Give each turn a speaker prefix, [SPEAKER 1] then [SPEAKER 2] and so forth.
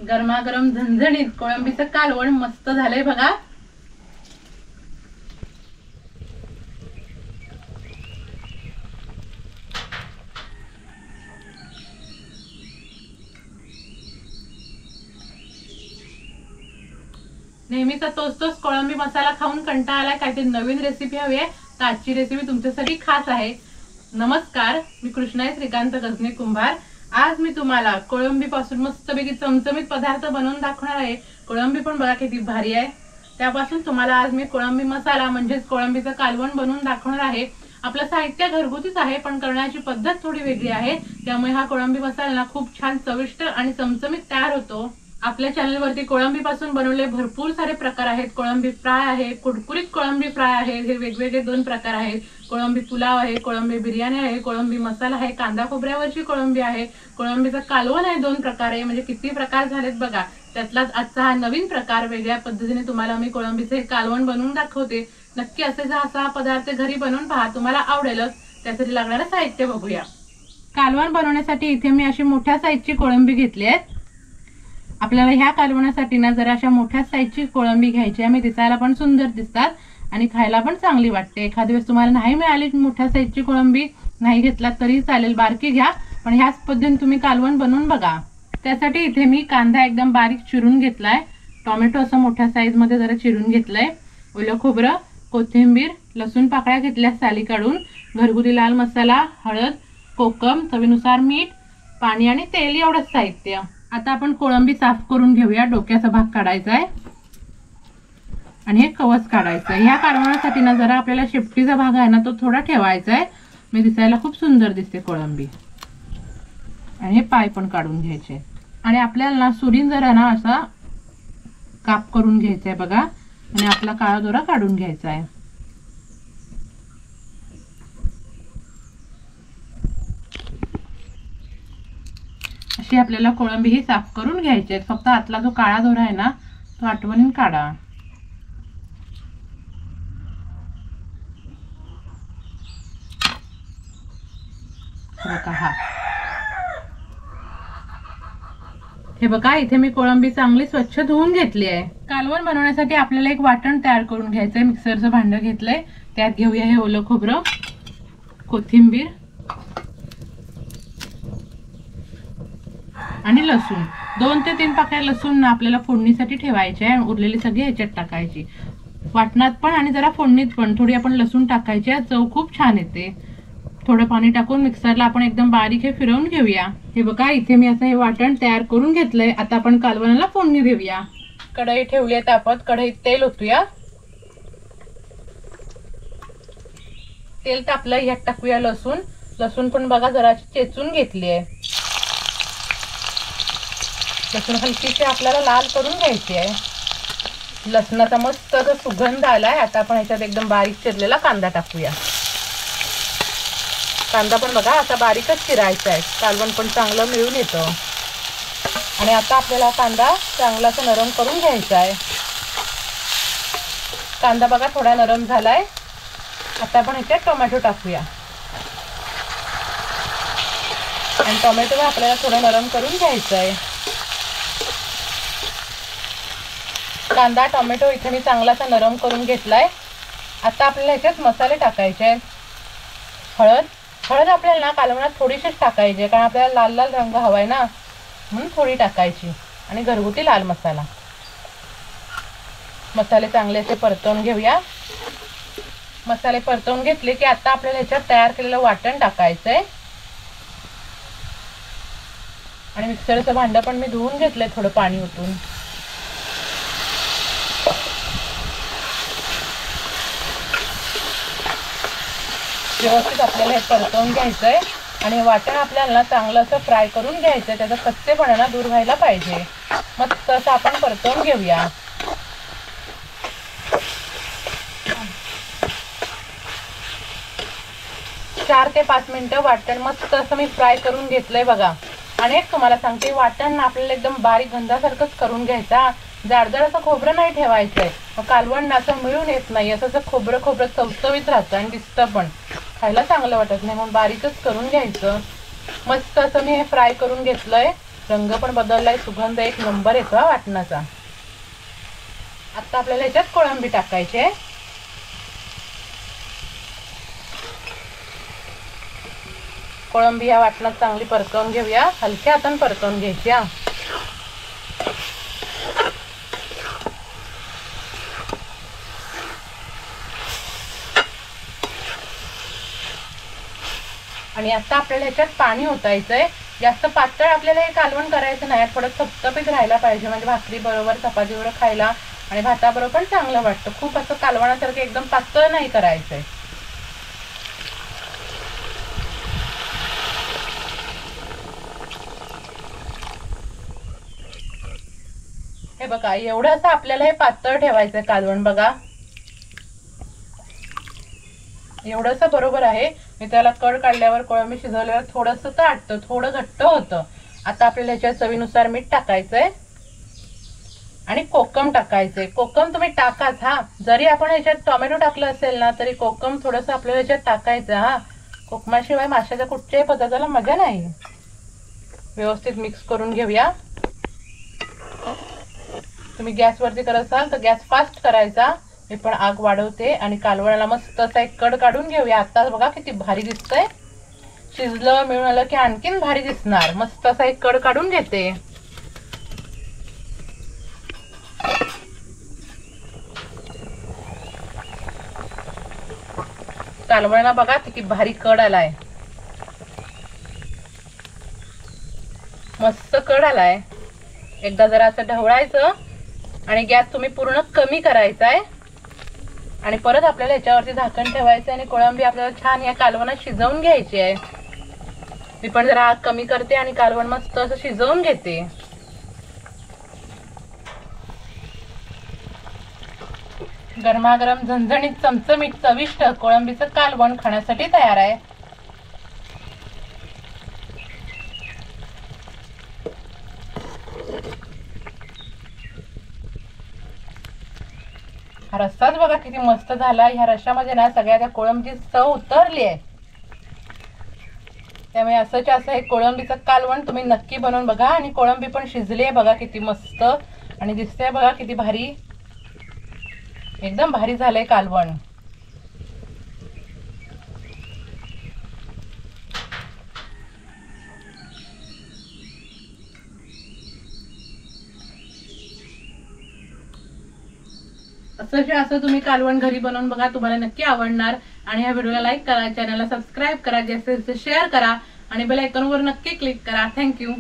[SPEAKER 1] गरमागरम झणझणीत कोळंबीचं कालवण मस्त झालंय बघा। नेहमीचा तोच कोळंबी मसाला खाऊन कंटाळा आलाय, काहीतरी नवीन रेसिपी हवी आहे, तर आजची रेसिपी तुमच्यासाठी खास आहे। नमस्कार, मी कृष्णाई श्रीकांत गजने कुंभार। आज मी तुम्हाला कोळंबी पासून मस्तपैकी चमचमीत पदार्थ बनवून दाखवणार आहे। कोळंबी पण बघा किती भारी आहे। त्यापासून तुम्हाला आज मी कोळंबी मसाला म्हणजेच कोळंबीचं कालवण बनवून दाखवणार आहे। आपलं साहित्य घरगुतीच आहे, पण करण्याची पद्धत थोडी वेगळी आहे, त्यामुळे हा कोळंबी मसाला खूप छान चविष्ट आणि चमचमीत तयार होतो। आपल्या चॅनलवरती कोळंबी पासून बनवले भरपूर सारे प्रकार आहेत। कोळंबी फ्राय आहे, कुरकुरीत कोळंबी फ्राय आहे, हे वेगवेगळे 2 प्रकार आहेत। कोळंबी पुलाव आहे, कोळंबी बिर्याणी आहे, कोळंबी मसाला आहे, कांदा खोबऱ्यावरची कोळंबी आहे, कोळंबीचं कालवण आहे, 2 प्रकार आहे, म्हणजे किती प्रकार झालेत बघा। त्यातलाच आजचा हा नवीन प्रकार, वेगळ्या पद्धतीने तुम्हाला मी कोळंबीचे कालवण बनवून दाखवते। नक्की असा पदार्थ घरी बनवून पहा, तुम्हाला आवडेलच। त्यासाठी लागणारं साहित्य बघूया। कालवण बनवण्यासाठी इथे मी अशी मोठ्या साईजची कोळंबी घेतली आहे। आपल्याला ह्या कालवणासाठी ना जरा अशा मोठ्या साईजची कोळंबी घ्यायची आहे, दिसायला पण सुंदर दिसतात आणि खायला पण चांगली वाटते। एखाद्या वेळेस तुम्हाला नाही मिळाली मोठ्या साईजची कोळंबी, नाही घेतला तरी चालेल, बारकी घ्या, पण ह्याच पद्धतीने तुम्ही कालवण बनवून बघा। त्यासाठी इथे मी कांदा एकदम बारीक चिरून घेतलाय, टोमॅटो असं मोठ्या साईज मध्ये जरा चिरून घेतलंय, ओलं खोबरं, कोथिंबीर, लसूण पाकळ्या घेतल्या साली काढून, घरगुती लाल मसाला, हळद, कोकम, चवीनुसार मीठ, पाणी आणि तेल एवढंच साहित्य। आता आपण कोळंबी साफ करून घेऊया। डोक्याचा भाग काढायचा आहे आणि हे कवच काढायचं आहे। ह्या कालवणासाठी ना जरा आपल्याला शेपटीचा भाग आहे ना तो थोडा ठेवायचा आहे, मी दिसायला खूप सुंदर दिसते कोळंबी। आणि हे पाय पण काढून घ्यायचे आणि आपल्याला ना सुरीन जरा ना असा काप करून घ्यायचा आहे बघा, आणि आपला काळा दोरा काढून घ्यायचा आहे। अशी आपल्याला कोळंबी ही साफ करून घ्यायची आहे, फक्त आतला जो काळा दोरा आहे ना तो आठवणीने काढा। हे बघा, इथे मी कोळंबी चांगली स्वच्छ धुवून घेतली आहे। कालवण बनवण्यासाठी आपल्याला एक वाटण तयार करून घ्यायचंय। मिक्सरचं भांडं घेतलंय, त्यात घेऊया हे ओलं खोबरं, कोथिंबीर आणि लसूण। 2 ते 3 पाकळ्या लसूण आपल्याला फोडणीसाठी ठेवायचे आहे, उरलेली सगळी ह्याच्यात टाकायची। वाटणात पण आणि जरा फोडणीत पण थोडी आपण लसूण टाकायची, चव खूप छान येते। थोडं पाणी टाकून मिक्सरला आपण एकदम बारीक हे फिरवून घेऊया। हे बघा, इथे मी असं हे वाटण तयार करून घेतलंय। आता आपण कालवणाला फोडणी देऊया। कढई ठेवली आहे तापत, कढईत तेल ओतूया। तेल तापलं, ह्यात टाकूया लसूण। लसूण पण बघा जरा चेचून घेतली आहे। लसूण हलकीशी आपल्याला लाल करून घ्यायची आहे। लसणाचा मस्त सुगंध आलाय। आता आपण ह्याच्यात एकदम बारीक चिरलेला कांदा टाकूया। कांदा पण बघा असा बारीकच चिरायचा आहे, कालवण पण चांगलं मिळून येतं। आणि आता आपल्याला कांदा चांगलाच नरम करून घ्यायचा आहे। कांदा बघा थोडा नरम झालाय। आता आपण ह्याच्यात टोमॅटो टाकूया आणि टोमॅटो आपल्याला थोडं नरम करून घ्यायचं आहे। कांदा टोमॅटो इथे मी चांगलासा नरम करून घेतलाय। आता आपल्याला ह्याच्यात मसाले टाकायचे आहेत। हळद आपल्याला ना कालवणात थोडीशीच टाकायची, कारण आपल्याला लाल लाल रंग हवाय ना, म्हणून थोडी टाकायची। आणि घरगुती लाल मसाला। मसाले चांगले असे परतवून घेऊया। मसाले परतवून घेतले की आता आपल्याला ह्याच्यात तयार केलेलं वाटण टाकायचंय। आणि मिक्सरचं भांडं पण मी धुवून घेतलंय थोडं पाणी ओतून। व्यवस्थित आपल्याला हे परतवून घ्यायचंय आणि वाटण आपल्याला चांगलं असं फ्राय करून घ्यायचंय, त्याचा कच्चेपणा ना दूर व्हायला पाहिजे। मस्त असं आपण परतवून घेऊया। चार ते 5 मिनिटं वाटण मस्त असं मी फ्राय करून घेतलंय बघा। आणि एक तुम्हाला सांगते, वाटण आपल्याला एकदम बारीक गंधासारखंच करून घ्यायचा, जाडजाड असं खोबरं नाही ठेवायचंय, कालवण असं मिळून येत नाही। असं खोबरं चवचवीत राहतं आणि दिसतं पण, खायला चांगलं वाटत नाही, म्हणून बारीकच करून घ्यायचं। मस्त असं मी हे फ्राय करून घेतलंय रंग पण बदललाय, सुगंध एक नंबर येतो हा वाटणाचा. आता आपल्याला ह्याच्यात कोळंबी टाकायची आहे. कोळंबी या वाटणात चांगली परतवून घेऊया, हलक्या हाताने परतवून घ्यायची हा. आणि आता आपल्याला ह्याच्यात पाणी ओतायचंय. जास्त पातळ आपल्याला हे कालवण करायचं नाही, थोडं थपथपीत राहायला पाहिजे, म्हणजे भाकरी बरोबर चपाती बरोबर खायला आणि भाताबरोबर पण चांगलं वाटतं. खूप असं कालवणासारखं एकदम पातळ नाही करायचंय. हे बघा, एवढं असं आपल्याला हे पातळ ठेवायचंय कालवण. बघा एवढंसं बरोबर आहे. मी त्याला कड काढल्यावर कोळंबी शिजवल्यावर थोडंसं ताटतं, थोडं घट्ट होतं. आता आपल्याला ह्याच्यात चवीनुसार मीठ टाकायचंय आणि कोकम टाकायचंय. कोकम तुम्ही टाकाच हा, जरी आपण ह्याच्यात टोमॅटो टाकलं असेल ना तरी कोकम थोडंसं आपल्याला ह्याच्यात टाकायचं हा. कोकमाशिवाय माशाच्या कुठच्याही पदार्थाला मजा नाही. व्यवस्थित मिक्स करून घेऊया. तुम्ही गॅसवरती करत असाल तर गॅस फास्ट करायचा. मी पण आग वाढवते आणि कालवणाला मस्त असा एक कड काढून घेऊया. आता बघा किती भारी दिसतंय. शिजलं मिळून आलं की आणखीन भारी दिसणार. मस्त असा एक कड काढून घेते. कालवणाला बघा किती भारी कड आलाय, मस्त कड आलाय. एकदा जरा असं ढवळायचं आणि गॅस तुम्ही पूर्ण कमी करायचा आहे आणि परत आपल्याला ह्याच्यावरती झाकण ठेवायचं आणि कोळंबी आपल्याला छान या कालवणात शिजवून घ्यायची आहे. मी पण जरा आग कमी करते आणि कालवण मस्त असं शिजवून घेते. गरमागरम झणझणीत चमचमीत चविष्ट कोळंबीचं कालवण खाण्यासाठी तयार आहे. हा रस्साच बघा किती मस्त झाला. ह्या रश्श्यामध्ये ना सगळ्या त्या कोळंबीची चव उतरली आहे. त्यामुळे असंच असं हे कोळंबीचं कालवण तुम्ही नक्की बनवून बघा. आणि कोळंबी पण शिजली आहे बघा किती मस्त आणि दिसते बघा किती भारी, एकदम भारी झालंय कालवण. असं तुम्ही कालवण घरी बनवून बघा, तुम्हाला नक्की आवडणार. आणि या व्हिडिओला लाईक करा, चॅनलला सबस्क्राईब करा, जास्तीत जास्त शेअर करा आणि बेल आयकॉनवर नक्की क्लिक करा. थँक्यू.